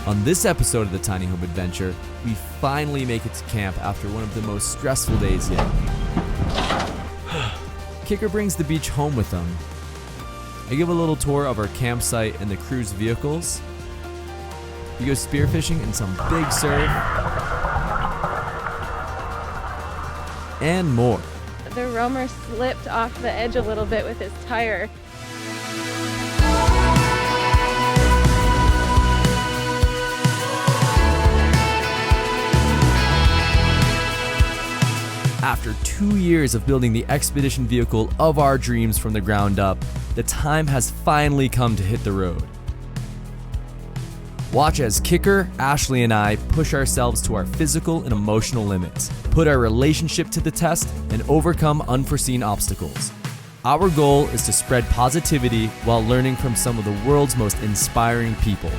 On this episode of the Tiny Home Adventure, we finally make it to camp after one of the most stressful days yet. Kicker brings the beach home with him. I give a little tour of our campsite and the crew's vehicles. We go spearfishing in some big surf. And more. The roamer slipped off the edge a little bit with his tire. After 2 years of building the expedition vehicle of our dreams from the ground up, the time has finally come to hit the road. Watch as Kicker, Ashley, and I push ourselves to our physical and emotional limits, put our relationship to the test, and overcome unforeseen obstacles. Our goal is to spread positivity while learning from some of the world's most inspiring people.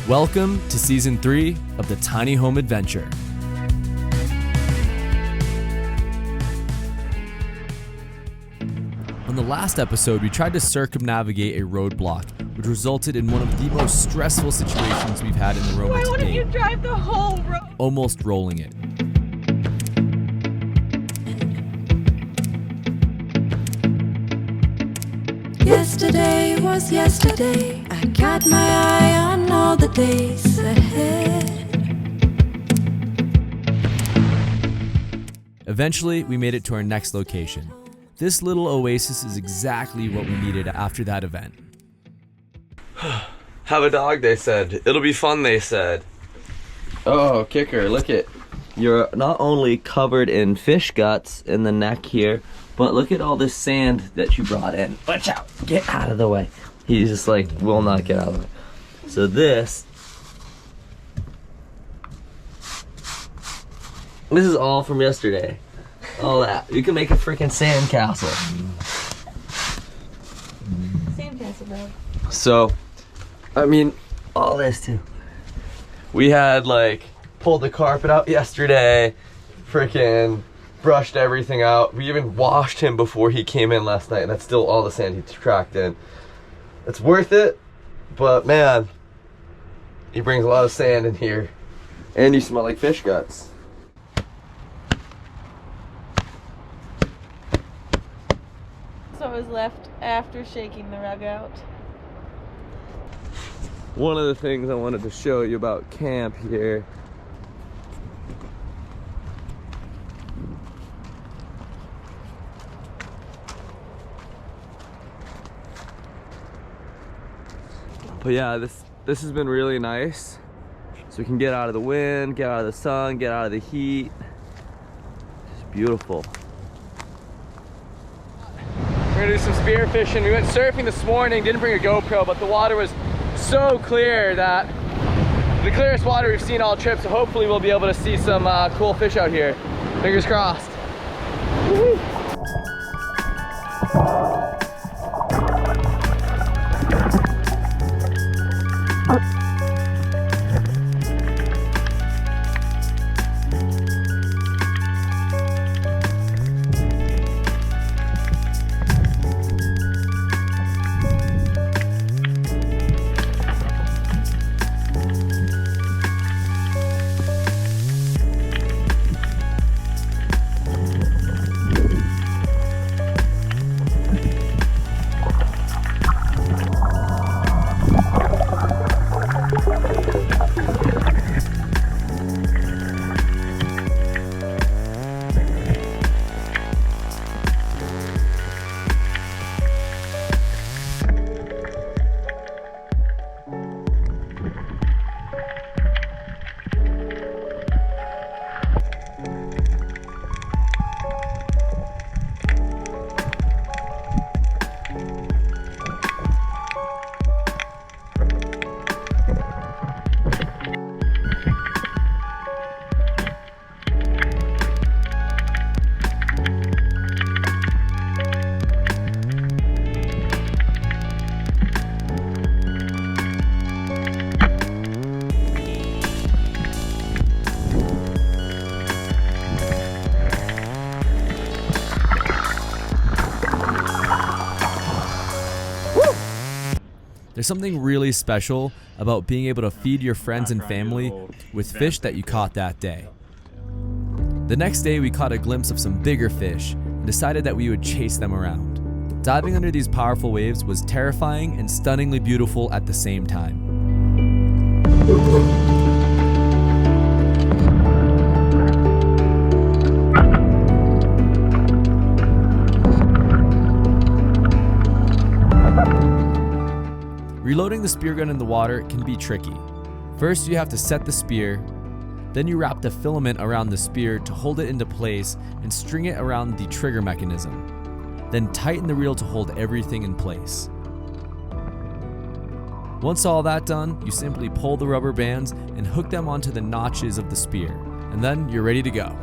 Welcome to Season 3 of the Tiny Home Adventure. On the last episode, we tried to circumnavigate a roadblock, which resulted in one of the most stressful situations we've had in the roamer to date. Why wouldn't you drive the whole road? Almost rolling it. Yesterday was yesterday. I got my eye on all the days ahead. Eventually, we made it to our next location. This little oasis is exactly what we needed after that event. Have a dog, they said. It'll be fun, they said. Oh, Kicker, look at. You're not only covered in fish guts in the neck here, but look at all this sand that you brought in. Watch out! Get out of the way. He's just like, will not get out of the way. So this is all from yesterday. All that. You can make a freaking sand castle. Sandcastle, bro. So, I mean, all this too. We had pulled the carpet out yesterday, freaking brushed everything out. We even washed him before he came in last night, and that's still all the sand he tracked in. It's worth it, but man, he brings a lot of sand in here, and you smell like fish guts. So it was left after shaking the rug out. One of the things I wanted to show you about camp here . But yeah, this has been really nice. So we can get out of the wind, get out of the sun, get out of the heat. It's beautiful. We're gonna do some spear fishing. We went surfing this morning, didn't bring a GoPro, but the water was so clear that the clearest water we've seen all trip, so hopefully we'll be able to see some cool fish out here. Fingers crossed. Woo-hoo. There's something really special about being able to feed your friends and family with fish that you caught that day. The next day, we caught a glimpse of some bigger fish and decided that we would chase them around. Diving under these powerful waves was terrifying and stunningly beautiful at the same time. Reloading the spear gun in the water can be tricky. First, you have to set the spear, then you wrap the filament around the spear to hold it into place and string it around the trigger mechanism. Then tighten the reel to hold everything in place. Once all that done, you simply pull the rubber bands and hook them onto the notches of the spear, and then you're ready to go.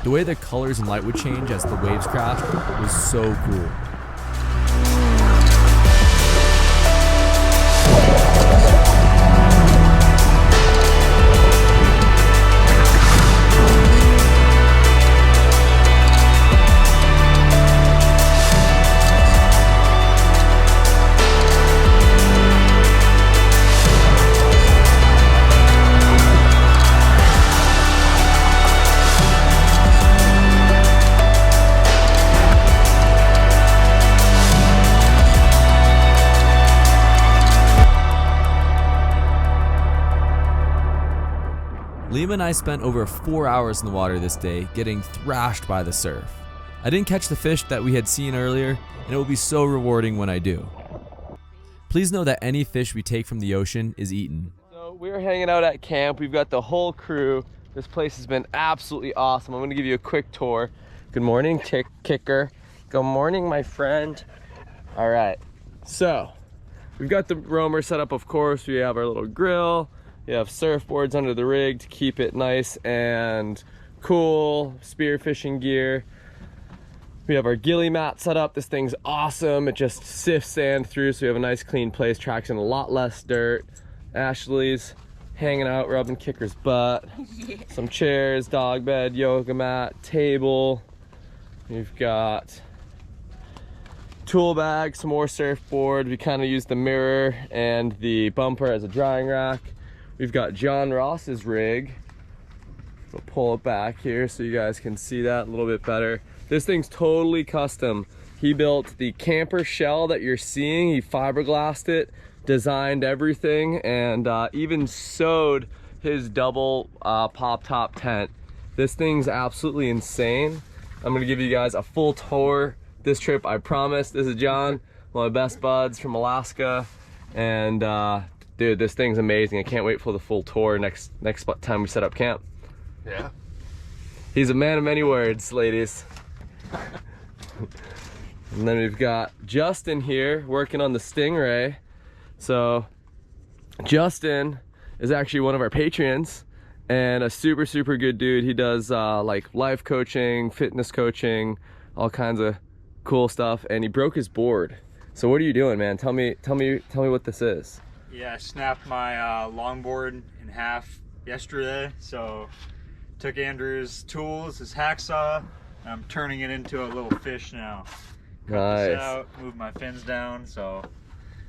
The way the colors and light would change as the waves crashed was so cool. Liam and I spent over 4 hours in the water this day, getting thrashed by the surf. I didn't catch the fish that we had seen earlier, and it will be so rewarding when I do. Please know that any fish we take from the ocean is eaten. So we're hanging out at camp. We've got the whole crew. This place has been absolutely awesome. I'm gonna give you a quick tour. Good morning, Kicker. Good morning, my friend. All right, so we've got the roamer set up, of course. We have our little grill. You have surfboards under the rig to keep it nice and cool, spearfishing gear. We have our ghillie mat set up. This thing's awesome. It just sifts sand through, so we have a nice clean place, tracks in a lot less dirt. Ashley's hanging out, rubbing Kicker's butt. Yeah. Some chairs, dog bed, yoga mat, table. We've got tool bag, some more surfboard. We kind of use the mirror and the bumper as a drying rack. We've got John Ross's rig. We'll pull it back here so you guys can see that a little bit better. This thing's totally custom. He built the camper shell that you're seeing. He fiberglassed it, designed everything, and even sewed his double pop top tent. This thing's absolutely insane. I'm gonna give you guys a full tour this trip, I promise. This is John, one of my best buds from Alaska, and dude, this thing's amazing. I can't wait for the full tour next time we set up camp. Yeah. He's a man of many words, ladies. And then we've got Justin here working on the Stingray. So Justin is actually one of our Patreons and a super, super good dude. He does like life coaching, fitness coaching, all kinds of cool stuff. And he broke his board. So what are you doing, man? Tell me what this is. Yeah, I snapped my longboard in half yesterday, so took Andrew's tools, his hacksaw, and I'm turning it into a little fish now. Cut this out, move my fins down, so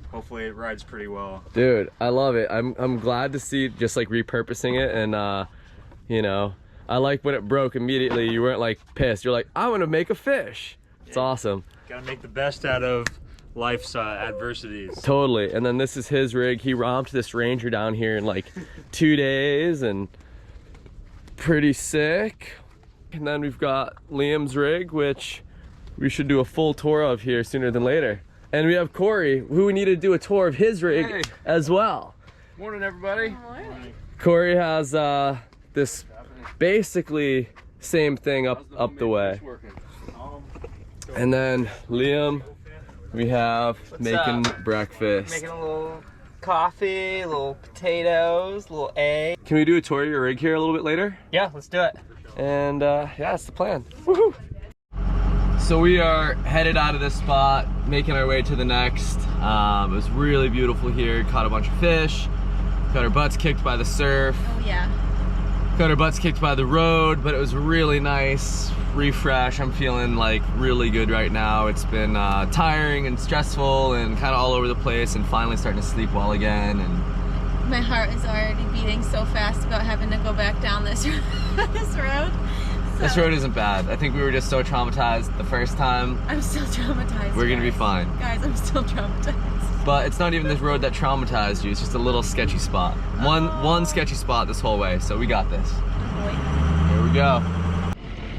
hopefully it rides pretty well. Dude, I love it. I'm glad to see just like repurposing it, and you know, I like when it broke immediately. You weren't like pissed. You're like, I want to make a fish. It's awesome. Gotta make the best out of life's adversities. Totally. And then this is his rig. He romped this Ranger down here in like 2 days, and pretty sick. And then we've got Liam's rig, which we should do a full tour of here sooner than later. And we have Corey, who we need to do a tour of his rig as well. Morning, everybody. Morning. Corey has this basically same thing up the way. And then Liam, we have making breakfast. Making a little coffee, a little potatoes, a little egg. Can we do a tour of your rig here a little bit later? Yeah, let's do it. And yeah, that's the plan. Woohoo! So we are headed out of this spot, making our way to the next. It was really beautiful here. Caught a bunch of fish. Got our butts kicked by the surf. Oh yeah. Got our butts kicked by the road, but it was really nice. Refresh. I'm feeling like really good right now. It's been tiring and stressful and kind of all over the place, and finally starting to sleep well again. And My heart is already beating so fast about having to go back down this this road. this road isn't bad. I think we were just so traumatized the first time. I'm still traumatized. We're gonna be guys. fine. Guys, I'm still traumatized. But it's not even this road that traumatized you. It's just a little sketchy spot. One sketchy spot this whole way. So we got this. Here we go.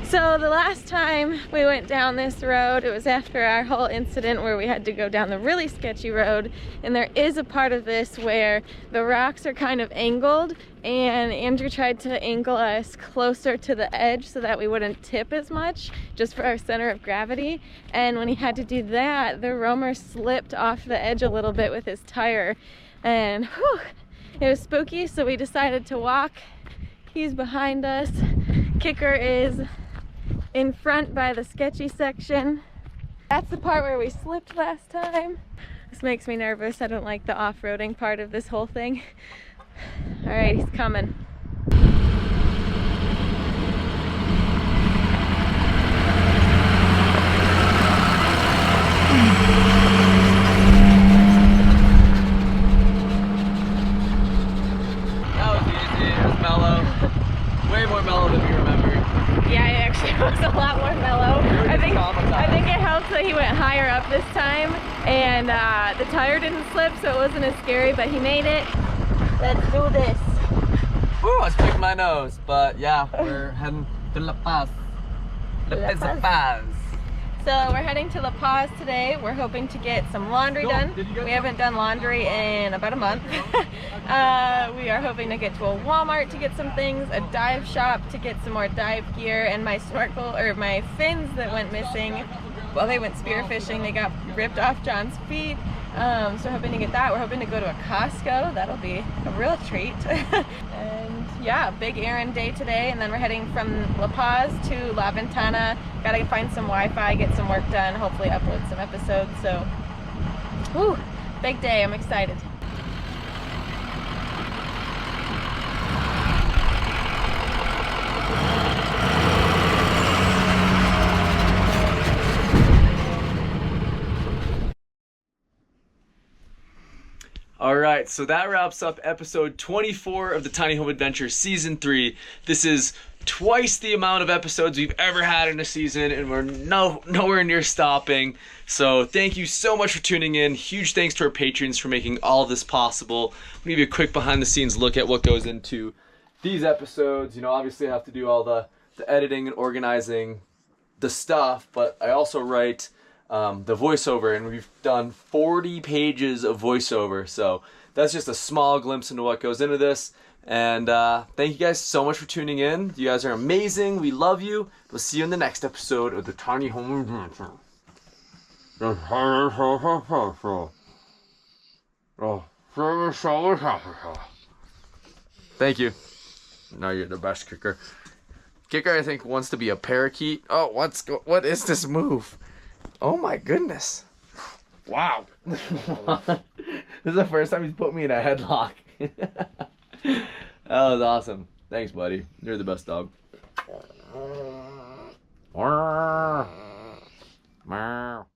So the last time we went down this road, it was after our whole incident where we had to go down the really sketchy road, and there is a part of this where the rocks are kind of angled, and Andrew tried to angle us closer to the edge so that we wouldn't tip as much, just for our center of gravity. And when he had to do that, the roamer slipped off the edge a little bit with his tire, and whew, it was spooky. So we decided to walk. He's behind us. Kicker is in front by the sketchy section. That's the part where we slipped last time. This makes me nervous. I don't like the off-roading part of this whole thing. All right, he's coming. That was easy. It was mellow. Way more mellow than we remembered. Yeah, it actually was a lot more mellow. I think it helps that he went higher up this time, and the tire didn't slip, so it wasn't as scary, but he made it. Let's do this. Woo, I was picking my nose, but yeah, we're heading to La Paz. La Paz. So we're heading to La Paz today. We're hoping to get some laundry done. We haven't done laundry in about a month. We are hoping to get to a Walmart to get some things, a dive shop to get some more dive gear, and my snorkel, or my fins that went missing. Well, they went spearfishing. They got ripped off John's feet. So hoping to get that. We're hoping to go to a Costco. That'll be a real treat. And yeah, big errand day today. And then we're heading from La Paz to La Ventana. Gotta find some Wi-Fi, get some work done, hopefully upload some episodes. So, whew, big day. I'm excited. All right, so that wraps up episode 24 of the Tiny Home Adventure Season 3. This is twice the amount of episodes we've ever had in a season, and we're nowhere near stopping. So thank you so much for tuning in. Huge thanks to our patrons for making all of this possible. I'm gonna give you a quick behind-the-scenes look at what goes into these episodes. You know, obviously I have to do all the editing and organizing the stuff, but I also write the voiceover, and we've done 40 pages of voiceover, so that's just a small glimpse into what goes into this. And thank you guys so much for tuning in. You guys are amazing. We love you. We'll see you in the next episode of the Tiny Home Adventure. Thank you. Now you're the best kicker. Kicker, I think, wants to be a parakeet. Oh, what is this move? Oh my goodness. Wow. This is the first time he's put me in a headlock. That was awesome. Thanks, buddy. You're the best dog. Meow.